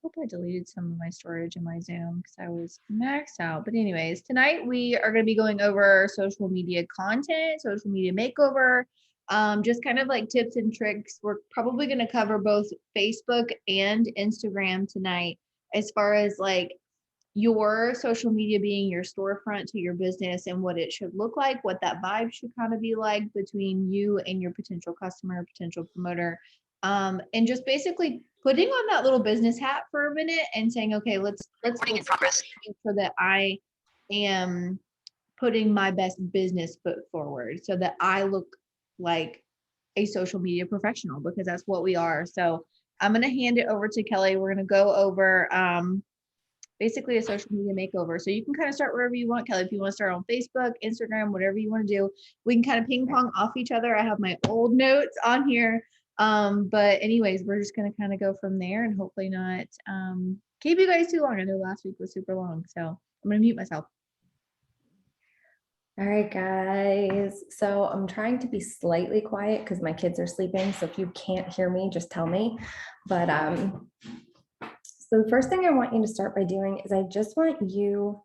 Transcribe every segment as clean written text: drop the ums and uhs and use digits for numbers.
hope I deleted some of my storage in my Zoom because I was maxed out. But anyways, tonight we are going to be going over social media content, social media makeover, just kind of like tips and tricks. We're probably going to cover both Facebook and Instagram tonight as far as like your social media being your storefront to your business and what it should look like, what that vibe should kind of be like between you and your potential customer, potential promoter. And just basically putting on that little business hat for a minute and saying, okay, let's Recording in progress. so that I am putting my best business foot forward so that I look like a social media professional, because that's what we are. So I'm going to hand it over to Kelly. We're going to go over basically a social media makeover. So you can kind of start wherever you want, Kelly. If you want to start on Facebook, Instagram, whatever you want to do, we can kind of ping pong off each other. I have my old notes on here. But anyways, we're just going to kind of go from there and hopefully not keep you guys too long. I know last week was super long, so I'm going to mute myself. All right, guys. So I'm trying to be slightly quiet because my kids are sleeping. So if you can't hear me, just tell me. But so the first thing I want you to start by doing is I just want you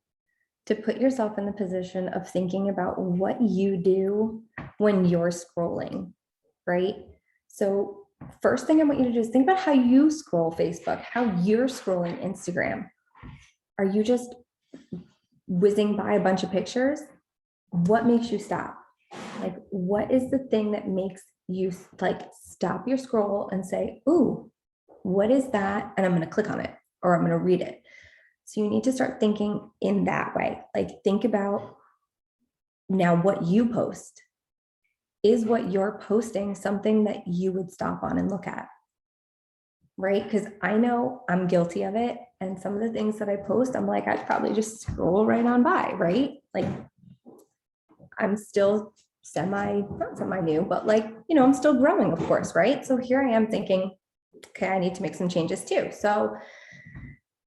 to put yourself in the position of thinking about what you do when you're scrolling, right? So first thing I want you to do is think about how you scroll Facebook, how you're scrolling Instagram. Are you just whizzing by a bunch of pictures? What makes you stop? Like, what is the thing that makes you like stop your scroll and say, ooh, what is that? And I'm going to click on it or I'm going to read it. So you need to start thinking in that way. Like, think about now what you post. Is what you're posting something that you would stop on and look at? Right? Because I know I'm guilty of it. And some of the things that I post, I'm like, I'd probably just scroll right on by, right? Like, I'm still not semi new, but like, I'm still growing, of course, right? So here I am thinking, okay, I need to make some changes too. So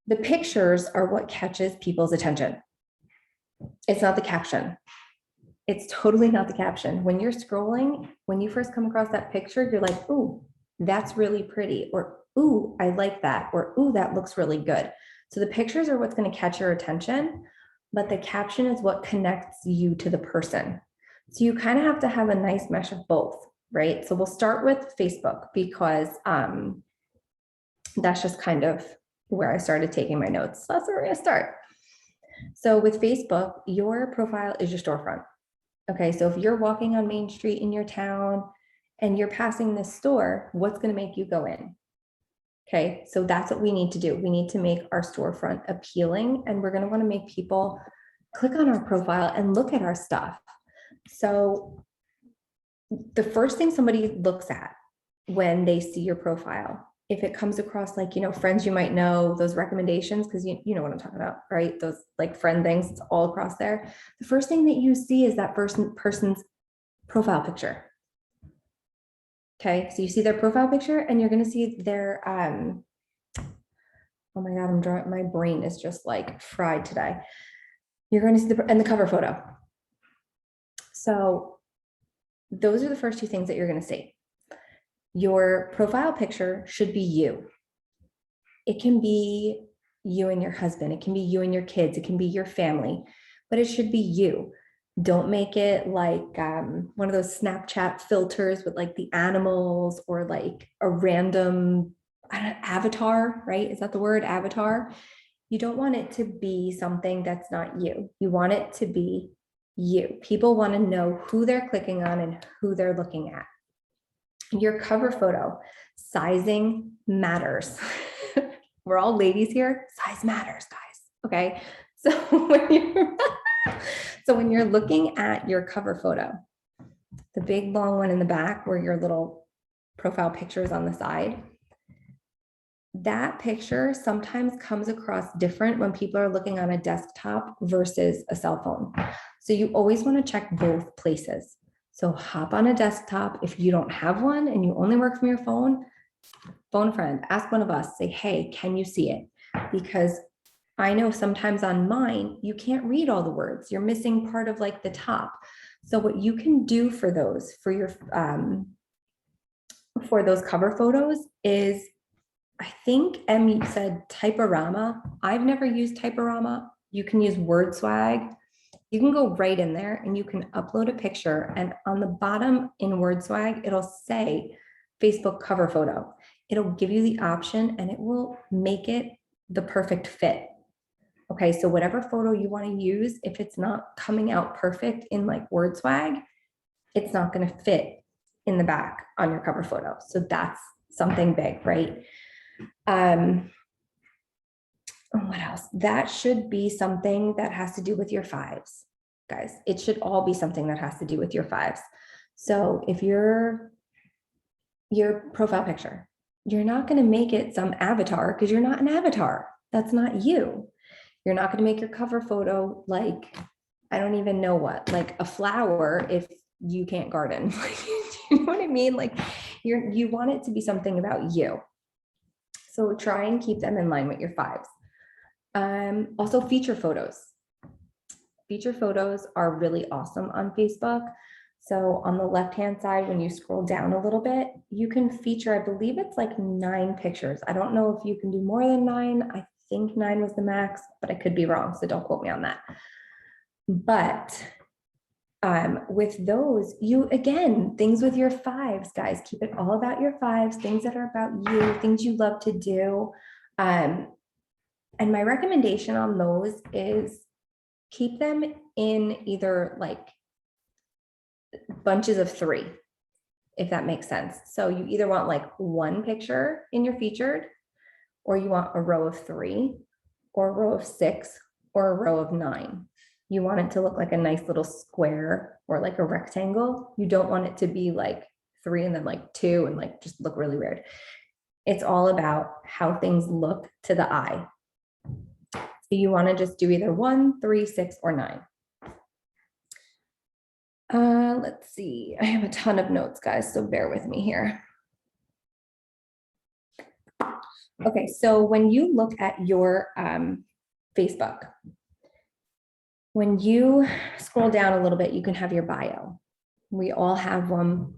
the pictures are what catches people's attention. It's not the caption. It's totally not the caption. When you're scrolling, when you first come across that picture, you're like, ooh, that's really pretty, or ooh, I like that, or ooh, that looks really good. So the pictures are what's going to catch your attention, but the caption is what connects you to the person. So you kind of have to have a nice mesh of both, right? So we'll start with Facebook because that's just kind of where I started taking my notes. So that's where we're going to start. So with Facebook, your profile is your storefront. Okay, so if you're walking on Main Street in your town and you're passing this store, what's going to make you go in? Okay, so that's what we need to do. We need to make our storefront appealing, and we're going to want to make people click on our profile and look at our stuff. So the first thing somebody looks at when they see your profile, if it comes across like, friends you might know, those recommendations, because you know what I'm talking about, right? Those like friend things, it's all across there. The first thing that you see is that person's profile picture. Okay, so you see their profile picture and you're going to see their, oh my God, my brain is just like fried today. You're going to see the cover photo. So those are the first two things that you're going to see. Your profile picture should be you. It can be you and your husband. It can be you and your kids. It can be your family, but it should be you. Don't make it like one of those Snapchat filters with like the animals or like a random avatar, right? Is that the word, avatar? You don't want it to be something that's not you. You want it to be you. People want to know who they're clicking on and who they're looking at. Your cover photo, sizing matters. We're all ladies here. Size matters, guys. Okay. So when you're looking at your cover photo, the big long one in the back where your little profile picture is on the side, that picture sometimes comes across different when people are looking on a desktop versus a cell phone. So you always want to check both places. So hop on a desktop. If you don't have one and you only work from your phone, phone a friend, ask one of us, say, hey, can you see it? Because I know sometimes on mine, you can't read all the words. You're missing part of like the top. So what you can do for those, for those cover photos is I think Emmy said Typorama. I've never used Typorama. You can use Word Swag. You can go right in there and you can upload a picture. And on the bottom in Word Swag, it'll say Facebook cover photo. It'll give you the option and it will make it the perfect fit. Okay, so whatever photo you want to use, if it's not coming out perfect in like Word Swag, it's not going to fit in the back on your cover photo. So that's something big, right? What else? That should be something that has to do with your fives, guys. It should all be something that has to do with your fives. So if your profile picture, you're not going to make it some avatar because you're not an avatar. That's not you. You're not going to make your cover photo like, I don't even know what, like a flower if you can't garden. You know what I mean? Like you want it to be something about you. So try and keep them in line with your fives. Also feature photos. Feature photos are really awesome on Facebook. So on the left-hand side, when you scroll down a little bit, you can feature, I believe it's like 9 pictures. I don't know if you can do more than 9. I think 9 was the max, but I could be wrong. So don't quote me on that. But with those, you, again, things with your fives, guys, keep it all about your fives, things that are about you, things you love to do. And my recommendation on those is keep them in either like bunches of 3, if that makes sense. So you either want like 1 picture in your featured, or you want a row of 3, or a row of 6, or a row of 9. You want it to look like a nice little square or like a rectangle. You don't want it to be like 3 and then like 2 and like just look really weird. It's all about how things look to the eye. So you want to just do either 1, 3, 6, or 9. Let's see. I have a ton of notes, guys, so bear with me here. Okay, so when you look at your Facebook, when you scroll down a little bit, you can have your bio. We all have one,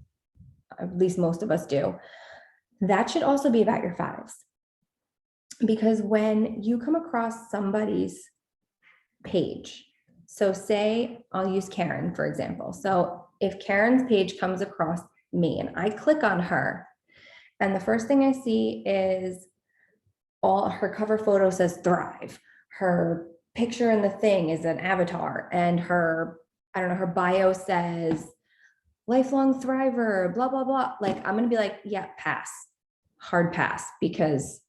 at least most of us do. That should also be about your fives. Because when you come across somebody's page, so say I'll use Karen, for example. So if Karen's page comes across me and I click on her, and the first thing I see is all her cover photo says thrive. Her picture in the thing is an avatar, and her, I don't know, her bio says lifelong thriver, blah, blah, blah. Like, I'm going to be like, yeah, pass, hard pass, because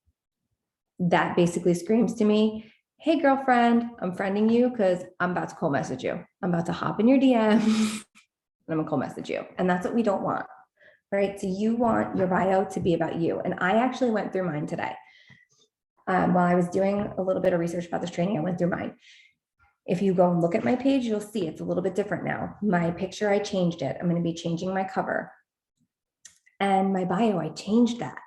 that basically screams to me, hey, girlfriend, I'm friending you because I'm about to cold message you. I'm about to hop in your DMs and I'm gonna cold message you. And that's what we don't want, right? So you want your bio to be about you. And I actually went through mine today. While I was doing a little bit of research about this training, I went through mine. If you go and look at my page, you'll see it's a little bit different now. My picture, I changed it. I'm going to be changing my cover. And my bio, I changed that.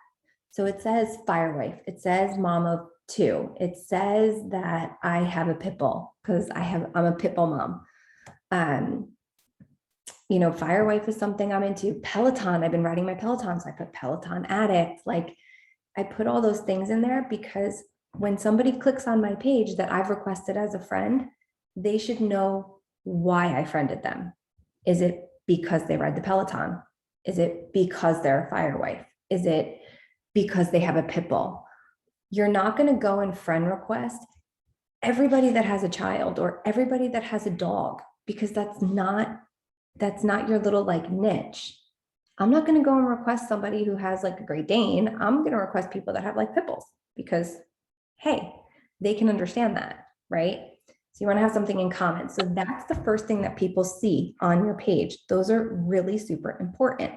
So it says firewife. It says mom of 2. It says that I have a pit bull because I'm a pit bull mom. You know, firewife is something I'm into. Peloton. I've been riding my Peloton. So I put Peloton addict. Like, I put all those things in there because when somebody clicks on my page that I've requested as a friend, they should know why I friended them. Is it because they ride the Peloton? Is it because they're a firewife? Is it because they have a pit bull? You're not going to go and friend request everybody that has a child or everybody that has a dog, because that's not your little like niche. I'm not going to go and request somebody who has like a Great Dane. I'm going to request people that have like pit bulls because, hey, they can understand that, right? So you want to have something in common. So that's the first thing that people see on your page. Those are really super important.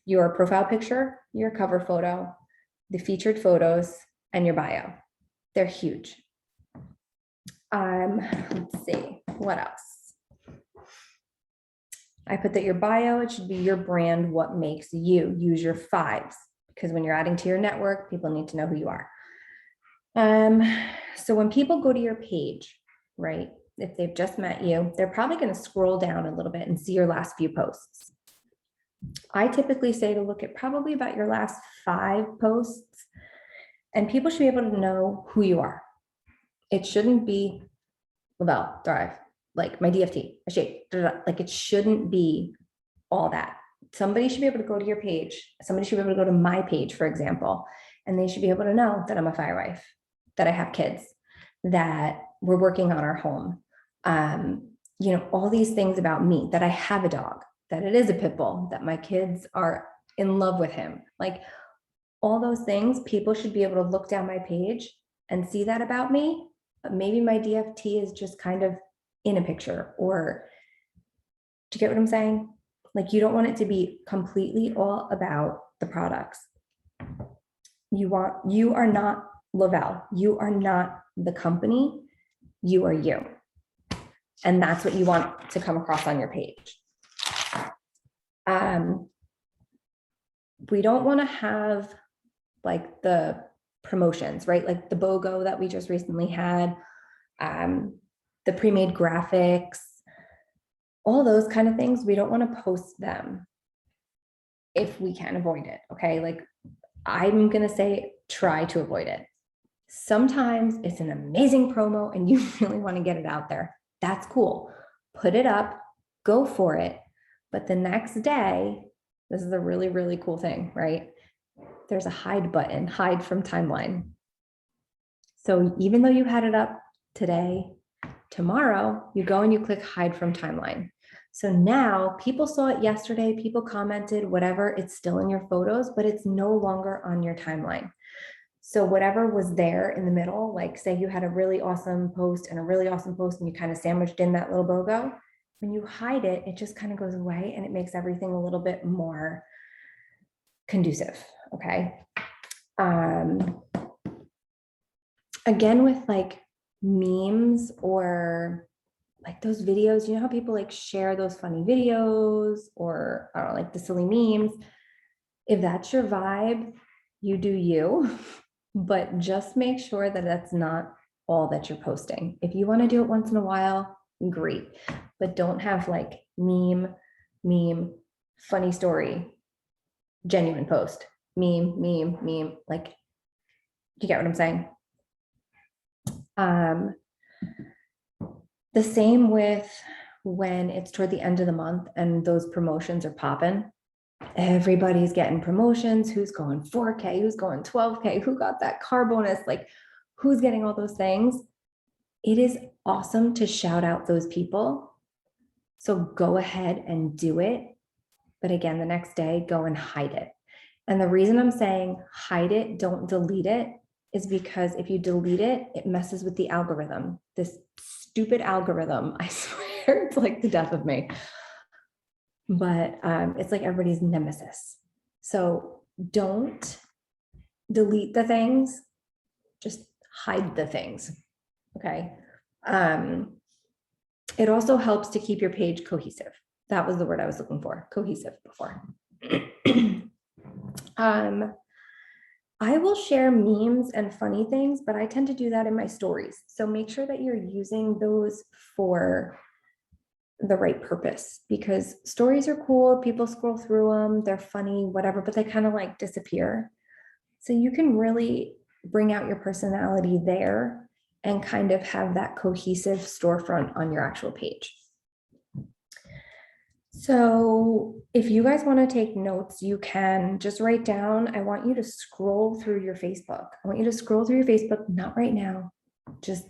Your profile picture, your cover photo, the featured photos, and your bio. They're huge. Let's see, what else? I put that your bio, it should be your brand, what makes you. Use your fives, because when you're adding to your network, people need to know who you are. So when people go to your page, right, if they've just met you, they're probably going to scroll down a little bit and see your last few posts. I typically say to look at probably about your last 5 posts, and people should be able to know who you are. It shouldn't be Lavelle, Thrive, like my DFT, a shape, like it shouldn't be all that. Somebody should be able to go to your page. Somebody should be able to go to my page, for example, and they should be able to know that I'm a fire wife, that I have kids, that we're working on our home. All these things about me, that I have a dog, that it is a pit bull, that my kids are in love with him. Like all those things, people should be able to look down my page and see that about me. But maybe my DFT is just kind of in a picture, or do you get what I'm saying? Like you don't want it to be completely all about the products. You are not Lavelle. You are not the company. You are you. And that's what you want to come across on your page. We don't want to have like the promotions, right? Like the BOGO that we just recently had, the pre-made graphics, all those kind of things. We don't want to post them if we can avoid it. Okay. Like I'm going to say, try to avoid it. Sometimes it's an amazing promo and you really want to get it out there. That's cool. Put it up, go for it. But the next day, this is a really, really cool thing, right? There's a hide button, hide from timeline. So even though you had it up today, tomorrow, you go and you click hide from timeline. So now people saw it yesterday, people commented, whatever, it's still in your photos, but it's no longer on your timeline. So whatever was there in the middle, like say you had a really awesome post and a really awesome post and you kind of sandwiched in that little BOGO, when you hide it, it just kind of goes away and it makes everything a little bit more conducive, okay? Again, with like memes or like those videos, you know how people like share those funny videos or I don't know, like the silly memes. If that's your vibe, you do you, but just make sure that that's not all that you're posting. If you want to do it once in a while, great, but don't have like meme, funny story, genuine post, meme, like, you get what I'm saying? The same with when it's toward the end of the month and those promotions are popping. Everybody's getting promotions. Who's going 4K? Who's going 12K? Who got that car bonus? Like, who's getting all those things? It is awesome to shout out those people. So go ahead and do it. But again, the next day, go and hide it. And the reason I'm saying hide it, don't delete it, is because if you delete it, it messes with the algorithm. This stupid algorithm, I swear, it's like the death of me. But it's like everybody's nemesis. So don't delete the things, just hide the things, okay? It also helps to keep your page cohesive. That was the word I was looking for, cohesive before. I will share memes and funny things, but I tend to do that in my stories. So make sure that you're using those for the right purpose, because stories are cool. People scroll through them, they're funny, whatever, but they kind of like disappear. So you can really bring out your personality there and kind of have that cohesive storefront on your actual page. So if you guys want to take notes, you can just write down. I want you to scroll through your Facebook. I want you to scroll through your Facebook, not right now, just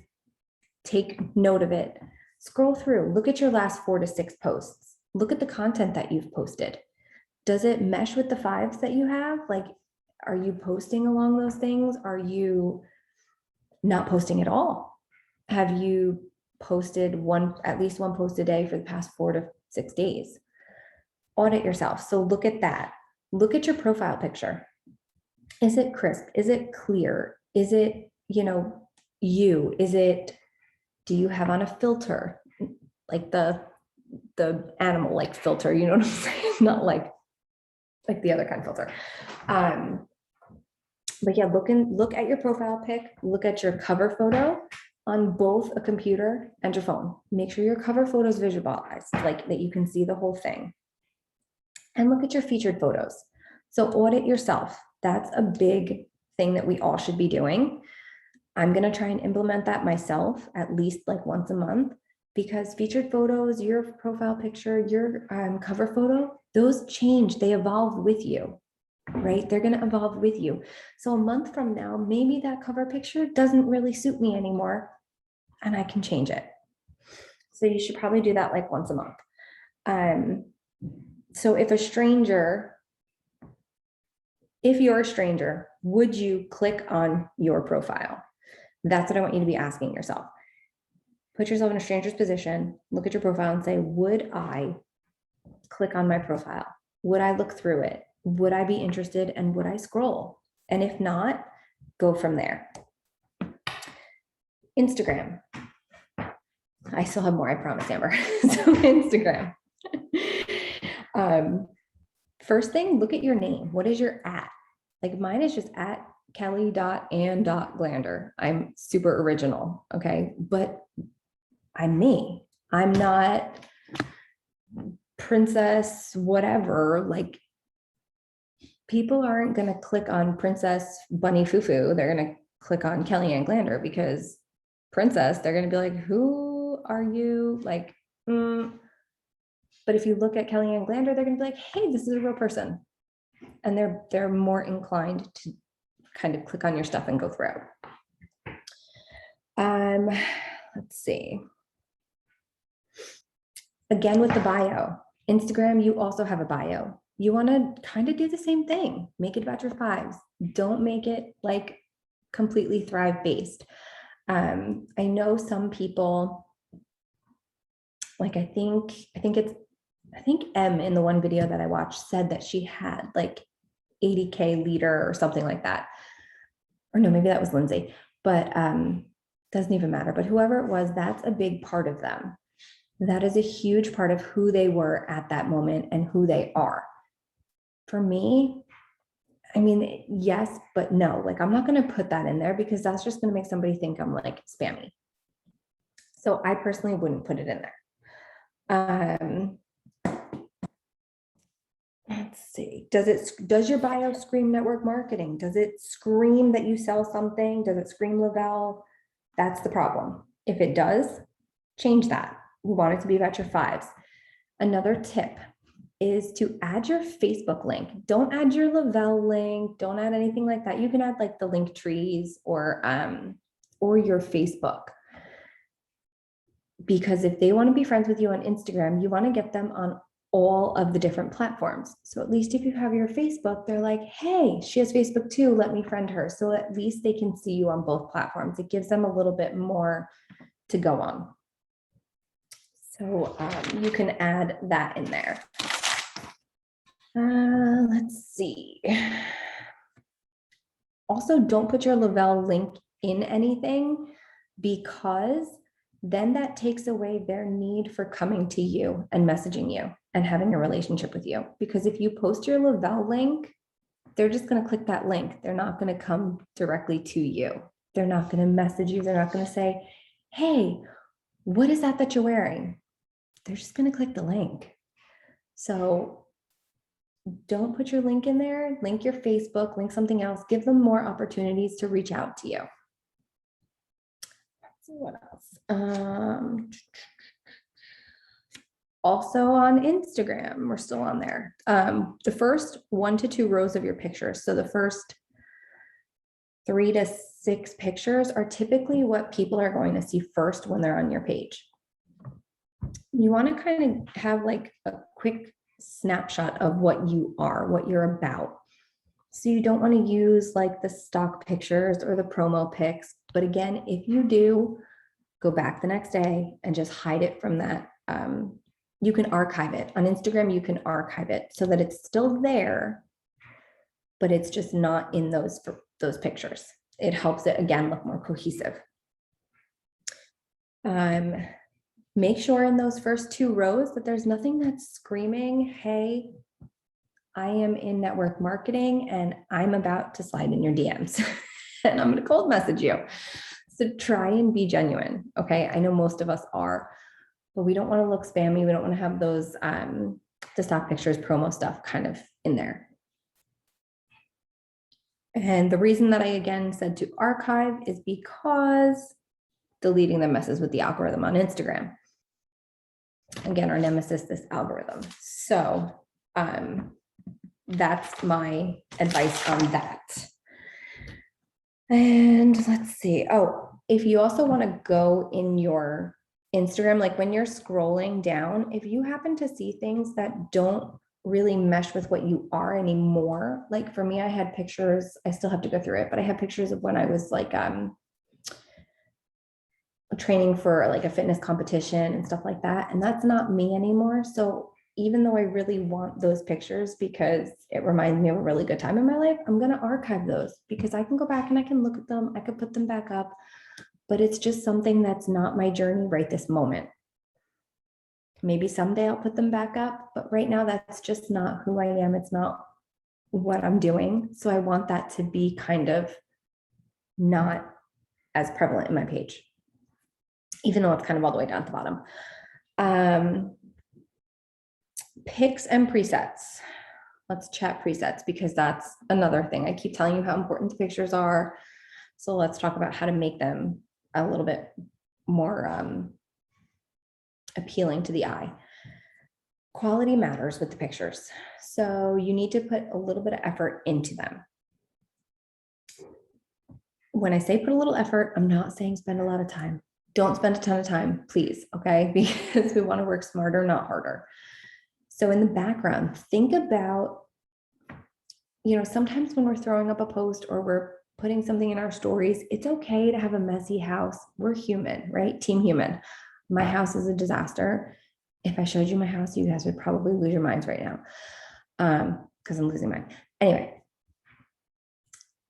take note of it. Scroll through, look at your last 4 to 6 posts. Look at the content that you've posted. Does it mesh with the 5s that you have? Like, are you posting along those things? Are you not posting at all? Have you posted at least one post a day for the past 4 to 6 days? Audit yourself. So look at that. Look at your profile picture. Is it crisp? Is it clear? Is it, Is it, do you have on a filter? Like the animal like filter, you know what I'm saying? Not like the other kind of filter. But yeah, look at your profile pic, look at your cover photo on both a computer and your phone. Make sure your cover photo is visualized, like that you can see the whole thing. and look at your featured photos. So audit yourself. That's a big thing that we all should be doing. I'm going to try and implement that myself at least like once a month, because featured photos, your profile picture, your cover photo, those change, they evolve with you, right? They're going to evolve with you. So a month from now, maybe that cover picture doesn't really suit me anymore and I can change it. So you should probably do that like once a month. So if you're a stranger, would you click on your profile? That's what I want you to be asking yourself. Put yourself in a stranger's position, look at your profile and say, would I click on my profile? Would I look through it? Would I be interested and would I scroll? And if not, go from there. Instagram. I still have more, I promise, Amber. So Instagram. First thing, look at your name. What is your @ Like mine is just @ Kelly.and.Glander. I'm super original, okay? But I'm me. I'm not princess whatever. Like people aren't going to click on Princess Bunny Fufu. They're going to click on Kellyanne Glander because princess, they're going to be like, who are you? Like, But if you look at Kellyanne Glander, they're going to be like, hey, this is a real person. And they're more inclined to kind of click on your stuff and go through. Let's see. Again, with the bio, Instagram, you also have a bio. You want to kind of do the same thing. Make it about your fives. Don't make it like completely Thrive based. I know some people, like I think M in the one video that I watched said that she had like 80K leader or something like that. Or no, maybe that was Lindsay, but doesn't even matter. But whoever it was, that's a big part of them. That is a huge part of who they were at that moment and who they are. For me, I mean, yes, but no, like I'm not going to put that in there because that's just going to make somebody think I'm like spammy. So I personally wouldn't put it in there. Let's see. Does your bio scream network marketing? Does it scream that you sell something? Does it scream Lavelle? That's the problem. If it does, change that. We want it to be about your fives. Another tip is to add your Facebook link. Don't add your Lavelle link. Don't add anything like that. You can add like the link trees or your Facebook. Because if they want to be friends with you on Instagram, you want to get them on all of the different platforms. So at least if you have your Facebook, they're like, hey, she has Facebook too, let me friend her. So at least they can see you on both platforms. It gives them a little bit more to go on. So you can add that in there. Let's see. Also, don't put your Lavelle link in anything because then that takes away their need for coming to you and messaging you and having a relationship with you. Because if you post your Lavelle link, they're just going to click that link. They're not going to come directly to you. They're not going to message you. They're not going to say, hey, what is that you're wearing? They're just going to click the link. So don't put your link in there. Link your Facebook, link something else. Give them more opportunities to reach out to you. Let's see what else. Also on Instagram, we're still on there. The first 1 to 2 rows of your pictures. So the first 3 to 6 pictures are typically what people are going to see first when they're on your page. You want to kind of have like a quick snapshot of what you are, what you're about. So you don't want to use like the stock pictures or the promo pics. But again, if you do, go back the next day and just hide it from that. You can archive it. On Instagram, you can archive it so that it's still there, but it's just not in those pictures. It helps it, again, look more cohesive. Make sure in those first 2 rows that there's nothing that's screaming, hey, I am in network marketing and I'm about to slide in your DMs and I'm going to cold message you. So try and be genuine. Okay. I know most of us are, but we don't want to look spammy. We don't want to have those the stock pictures, promo stuff kind of in there. And the reason that I again said to archive is because deleting them messes with the algorithm on Instagram. Again, our nemesis, this algorithm. So that's my advice on that. And let's see. Oh, if you also want to go in your Instagram, like when you're scrolling down, if you happen to see things that don't really mesh with what you are anymore, like for me, I had pictures, I still have to go through it, but I had pictures of when I was like training for like a fitness competition and stuff like that. And that's not me anymore. So even though I really want those pictures because it reminds me of a really good time in my life, I'm going to archive those because I can go back and I can look at them. I could put them back up, but it's just something that's not my journey right this moment. Maybe someday I'll put them back up, but right now that's just not who I am. It's not what I'm doing. So I want that to be kind of not as prevalent in my page, even though it's kind of all the way down at the bottom. Picks and presets. Let's chat presets because that's another thing. I keep telling you how important the pictures are. So let's talk about how to make them a little bit more appealing to the eye. Quality matters with the pictures. So you need to put a little bit of effort into them. When I say put a little effort, I'm not saying spend a lot of time. Don't spend a ton of time, please, okay? Because we want to work smarter, not harder. So in the background, think about, sometimes when we're throwing up a post or we're putting something in our stories, it's okay to have a messy house. We're human, right? Team human. My house is a disaster. If I showed you my house, you guys would probably lose your minds right now because I'm losing mine. Anyway,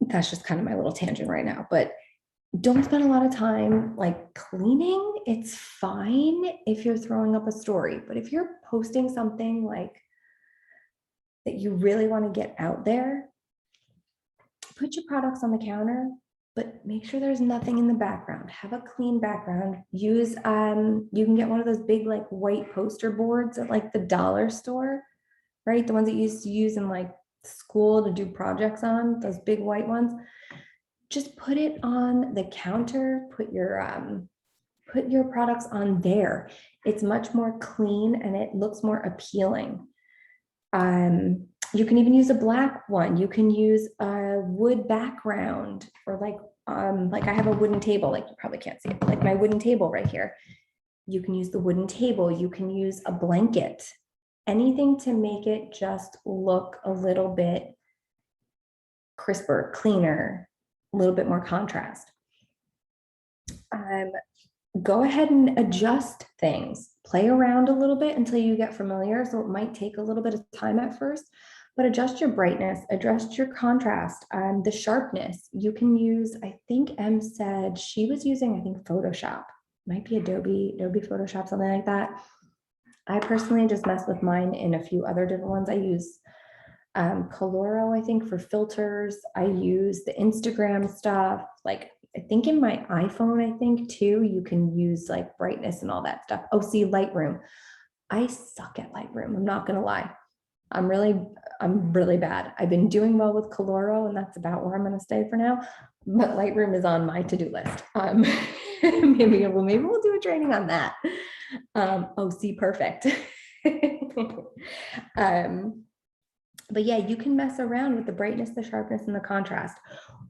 that's just kind of my little tangent right now, but don't spend a lot of time like cleaning. It's fine if you're throwing up a story, but if you're posting something like that you really want to get out there, put your products on the counter, but make sure there's nothing in the background. Have a clean background. Use, you can get one of those big like white poster boards at like the dollar store, right? The ones that you used to use in like school to do projects on, those big white ones. Just put it on the counter, put your products on there. It's much more clean and it looks more appealing. You can even use a black one. You can use a wood background or like I have a wooden table, like you probably can't see it, like my wooden table right here. You can use the wooden table. You can use a blanket, anything to make it just look a little bit crisper, cleaner, a little bit more contrast. Go ahead and adjust things. Play around a little bit until you get familiar. So it might take a little bit of time at first, but adjust your brightness, adjust your contrast, the sharpness. You can use, I think Em said she was using, I think Photoshop, might be Adobe Photoshop, something like that. I personally just mess with mine in a few other different ones. I use Coloro, I think, for filters. I use the Instagram stuff. Like I think in my iPhone, I think too, you can use like brightness and all that stuff. Oh, see, Lightroom. I suck at Lightroom. I'm not gonna lie. I'm really bad. I've been doing well with Coloro, and that's about where I'm gonna stay for now. But Lightroom is on my to-do list. Maybe we'll do a training on that. Oh, see, perfect. But yeah, you can mess around with the brightness, the sharpness, and the contrast.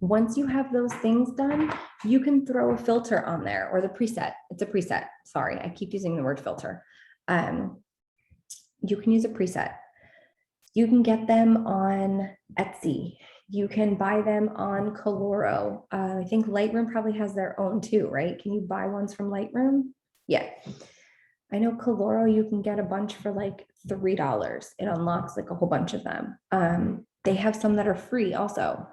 Once you have those things done, you can throw a filter on there or the preset. It's a preset. Sorry, I keep using the word filter. You can use a preset. You can get them on Etsy. You can buy them on Coloro. I think Lightroom probably has their own too, right? Can you buy ones from Lightroom? Yeah. I know Coloro, you can get a bunch for like $3. It unlocks like a whole bunch of them. They have some that are free also.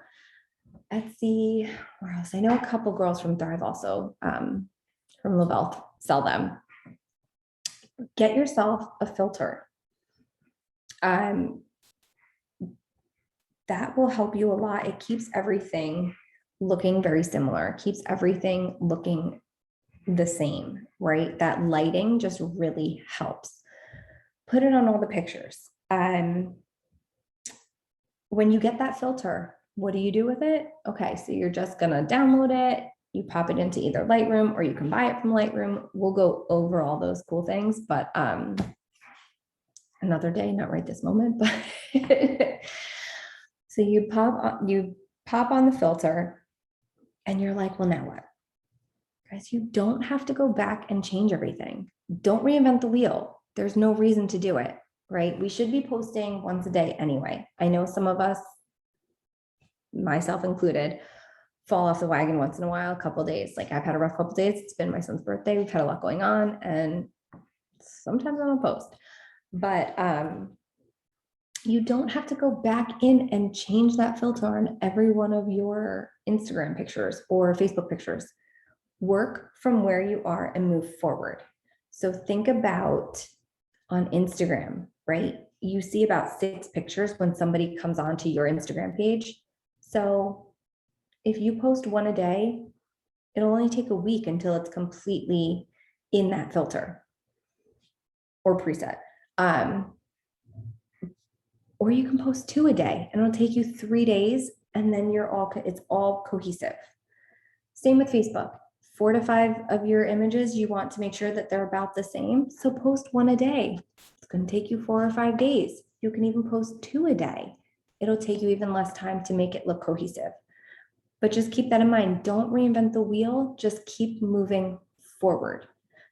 Etsy, where else? I know a couple girls from Thrive also, from Lavelle, sell them. Get yourself a filter. That will help you a lot. It keeps everything looking very similar, keeps everything looking the same, right? That lighting just really helps. Put it on all the pictures. When you get that filter, what do you do with it? Okay, so you're just gonna download it, you pop it into either Lightroom or you can buy it from Lightroom. We'll go over all those cool things, but another day, not right this moment, but so you pop on the filter and you're like, well, now what? Guys, you don't have to go back and change everything. Don't reinvent the wheel. There's no reason to do it, right? We should be posting once a day anyway. I know some of us, myself included, fall off the wagon once in a while, a couple days. Like I've had a rough couple days. It's been my son's birthday. We've had a lot going on, and sometimes I don't post. But you don't have to go back in and change that filter on every one of your Instagram pictures or Facebook pictures. Work from where you are and move forward. So think about on Instagram, right? You see about 6 pictures when somebody comes onto your Instagram page. So if you post one a day, it'll only take a week until it's completely in that filter or preset. Or you can post 2 a day and it'll take you 3 days, and then it's all cohesive. Same with Facebook. 4 to 5 of your images, you want to make sure that they're about the same. So post 1 a day. It's going to take you 4 or 5 days. You can even post 2 a day. It'll take you even less time to make it look cohesive. But just keep that in mind. Don't reinvent the wheel. Just keep moving forward.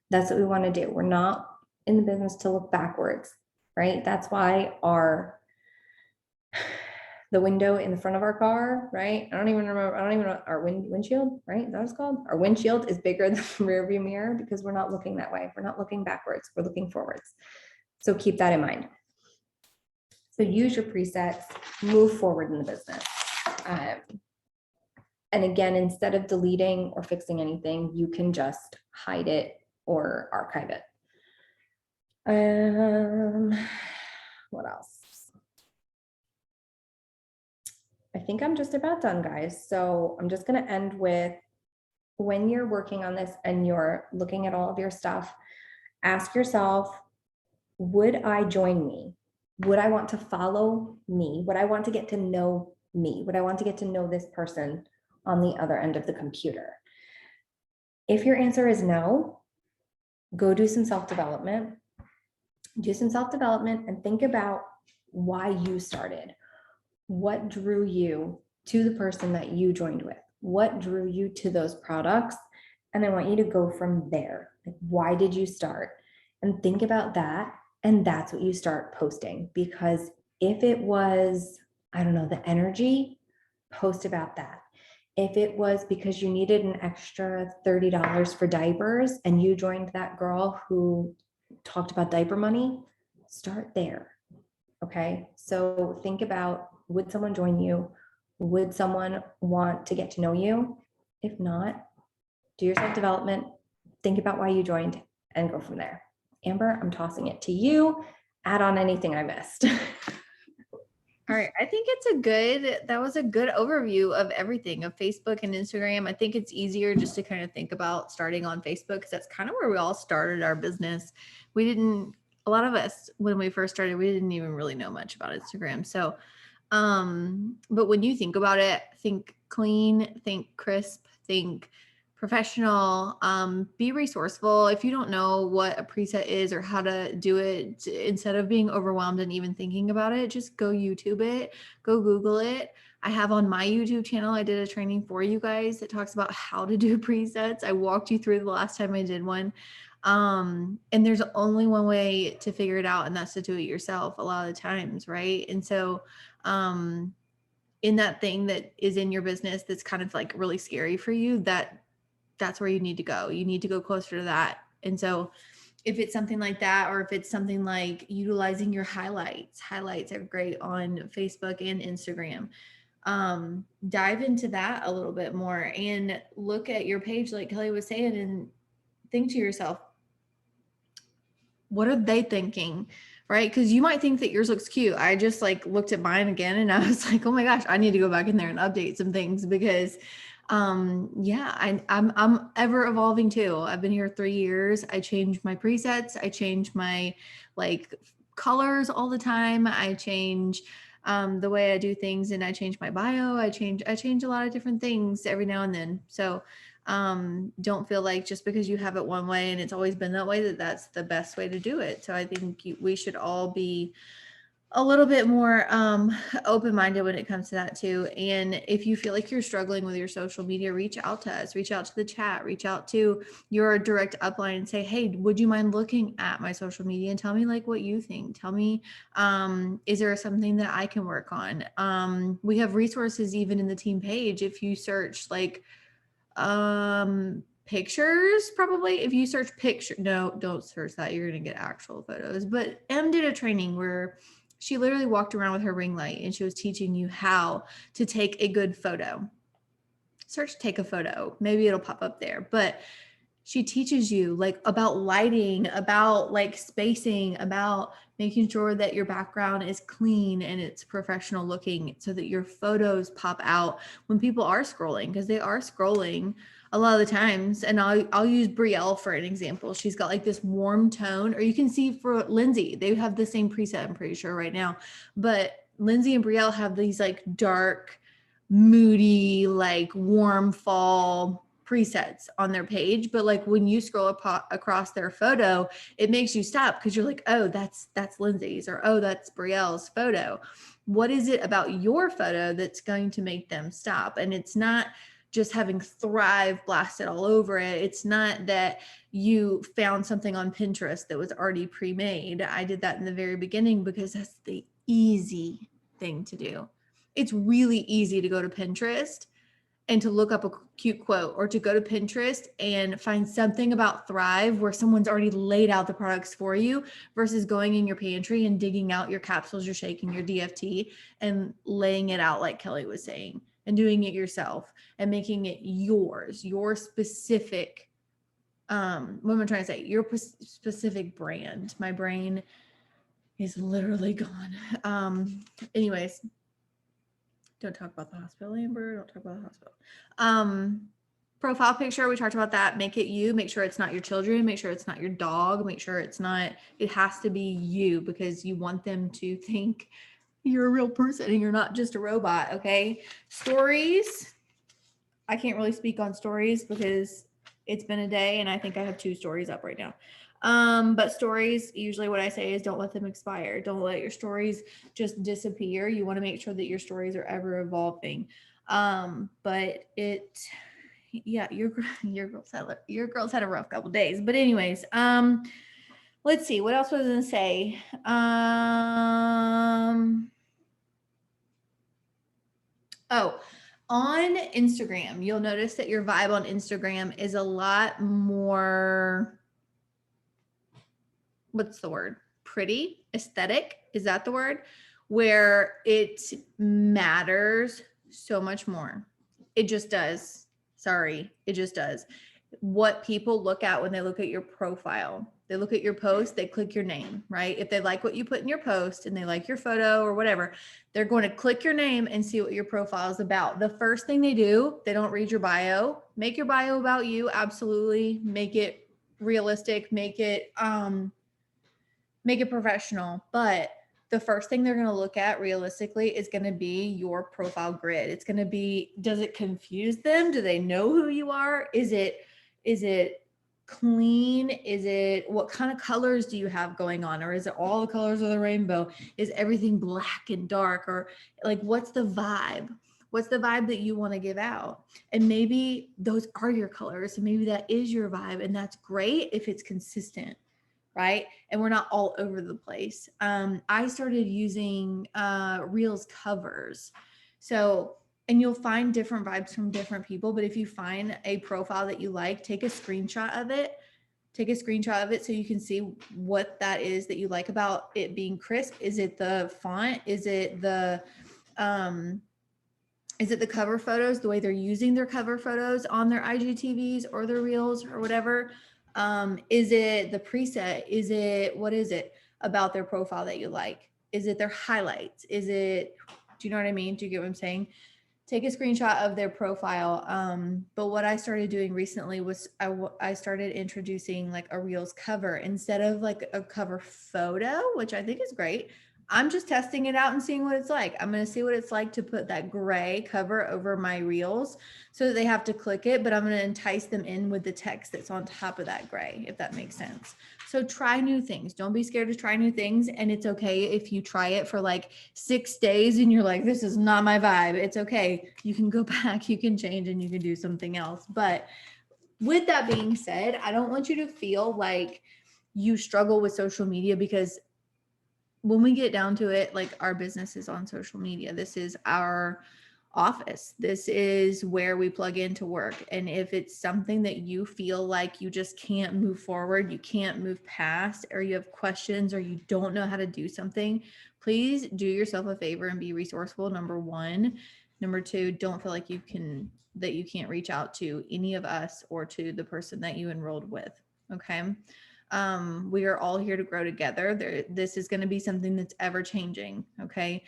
That's what we want to do. We're not in the business to look backwards, right? That's why the window in the front of our car, right? I don't even know our windshield, right? Is that what it's called? Our windshield is bigger than the rear view mirror because we're not looking that way. We're not looking backwards. We're looking forwards. So keep that in mind. So use your presets, move forward in the business. And again, instead of deleting or fixing anything, you can just hide it or archive it. What else? I think I'm just about done, guys. So I'm just going to end with, when you're working on this and you're looking at all of your stuff, ask yourself, would I join me? Would I want to follow me? Would I want to get to know me? Would I want to get to know this person on the other end of the computer? If your answer is no, go do some self-development. Do some self-development and think about why you started. What drew you to the person that you joined with? What drew you to those products? And I want you to go from there. Like, why did you start? And think about that. And that's what you start posting. Because if it was, I don't know, the energy, post about that. If it was because you needed an extra $30 for diapers and you joined that girl who talked about diaper money, start there. Okay. So think about, would someone join you? Would someone want to get to know you? If not, do your self-development, think about why you joined, and go from there. Amber, I'm tossing it to you. Add on anything I missed. All right. I think that was a good overview of everything, of Facebook and Instagram. I think it's easier just to kind of think about starting on Facebook, because that's kind of where we all started our business. A lot of us, when we first started, we didn't even really know much about Instagram. So, but when you think about it, think clean, think crisp, think professional, be resourceful. If you don't know what a preset is or how to do it, instead of being overwhelmed and even thinking about it, just go YouTube it, go Google it. I have on my YouTube channel, I did a training for you guys that talks about how to do presets. I walked you through the last time I did one. And there's only one way to figure it out, and that's to do it yourself a lot of the times, right? And so, in that thing that is in your business that's kind of like really scary for you, that's where you need to go. You need to go closer to that. And so if it's something like that, or if it's something like utilizing your highlights are great on Facebook and Instagram. Dive into that a little bit more and look at your page, like Kelly was saying, and think to yourself, what are they thinking? Right? Because you might think that yours looks cute. I just like looked at mine again and I was like, oh my gosh, I need to go back in there and update some things, because I'm ever evolving too. I've been here 3 years. I changed my presets. I changed my like colors all the time. I change the way I do things, and I change my bio. I change a lot of different things every now and then. So don't feel like just because you have it one way and it's always been that way, that's the best way to do it. So I think we should all be a little bit more open-minded when it comes to that too. And if you feel like you're struggling with your social media, reach out to us, reach out to the chat, reach out to your direct upline and say, hey, would you mind looking at my social media and tell me like what you think? Tell me, is there something that I can work on? We have resources even in the team page. If you search like pictures, probably if you search picture, no, don't search that, you're gonna get actual photos. But Em did a training where she literally walked around with her ring light and she was teaching you how to take a good photo. Search take a photo, maybe it'll pop up there. But she teaches you like about lighting, about like spacing, about making sure that your background is clean and it's professional looking so that your photos pop out when people are scrolling, because they are scrolling a lot of the times. And I'll use Brielle for an example. She's got like this warm tone, or you can see for Lindsay, they have the same preset, I'm pretty sure right now, but Lindsay and Brielle have these like dark, moody, like warm fall presets on their page. But like when you scroll across their photo, it makes you stop because you're like, oh, that's Lindsay's, or oh, that's Brielle's photo. What is it about your photo that's going to make them stop? And it's not just having Thrive blasted all over it. It's not that you found something on Pinterest that was already pre-made. I did that in the very beginning because that's the easy thing to do. It's really easy to go to Pinterest and to look up a cute quote, or to go to Pinterest and find something about Thrive where someone's already laid out the products for you, versus going in your pantry and digging out your capsules, your shake, and your DFT and laying it out like Kelly was saying, and doing it yourself and making it yours, your specific, what am I trying to say? Your specific brand. My brain is literally gone. Anyways, don't talk about the hospital, Amber. Don't talk about the hospital. Profile picture, we talked about that. Make it you. Make sure it's not your children. Make sure it's not your dog. Make sure it's not, it has to be you, because you want them to think you're a real person and you're not just a robot. Okay. Stories. I can't really speak on stories because it's been a day and I think I have 2 stories up right now. But stories, usually what I say is don't let them expire. Don't let your stories just disappear. You want to make sure that your stories are ever evolving. But yeah, your girls had a rough couple days. But anyways, let's see, what else was I gonna say? Oh, on Instagram, you'll notice that your vibe on Instagram is a lot more, what's the word? Pretty, aesthetic. Is that the word? Where it matters so much more. It just does. Sorry, it just does. What people look at when they look at your profile, they look at your post, they click your name, right? If they like what you put in your post and they like your photo or whatever, they're going to click your name and see what your profile is about. The first thing they do, they don't read your bio. Make your bio about you. Absolutely. Make it realistic. Make it professional. But the first thing they're going to look at realistically is going to be your profile grid. It's going to be, does it confuse them? Do they know who you are? Is it clean? Is it, what kind of colors do you have going on? Or is it all the colors of the rainbow? Is everything black and dark? Or like, what's the vibe? What's the vibe that you want to give out? And maybe those are your colors. And maybe that is your vibe. And that's great if it's consistent, right? And we're not all over the place. I started using Reels covers. So, and you'll find different vibes from different people, but if you find a profile that you like, take a screenshot of it. Take a screenshot of it so you can see what that is that you like about it being crisp. Is it the font? Is it the cover photos, the way they're using their cover photos on their IGTVs or their Reels or whatever? Is it the preset? What is it about their profile that you like? Is it their highlights? Do you know what I mean? Do you get what I'm saying? take a screenshot of their profile. But what I started doing recently was I started introducing like a Reels cover instead of like a cover photo, which I think is great. I'm just testing it out and seeing what it's like. I'm going to see what it's like to put that gray cover over my Reels so that they have to click it, but I'm going to entice them in with the text that's on top of that gray, if that makes sense. So try new things. Don't be scared to try new things. And it's okay if you try it for like 6 days and you're like, this is not my vibe. It's okay. You can go back, you can change, and you can do something else. But with that being said, I don't want you to feel like you struggle with social media, because when we get down to it, like, our business is on social media. This is our office. This is where we plug into work. And if it's something that you feel like you just can't move forward, you can't move past, or you have questions, or you don't know how to do something, please do yourself a favor and be resourceful. Number one. Number two, don't feel like you can't reach out to any of us or to the person that you enrolled with. Okay. We are all here to grow together. This is going to be something that's ever changing. Okay.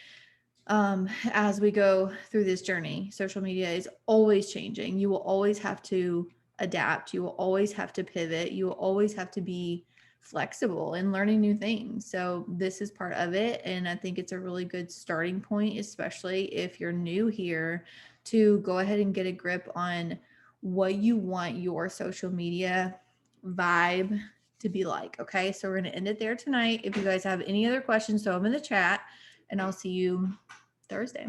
As we go through this journey, social media is always changing. You will always have to adapt. You will always have to pivot. You will always have to be flexible and learning new things. So this is part of it. And I think it's a really good starting point, especially if you're new here, to go ahead and get a grip on what you want your social media vibe to be like. Okay. So we're going to end it there tonight. If you guys have any other questions, throw them in the chat, and I'll see you Thursday.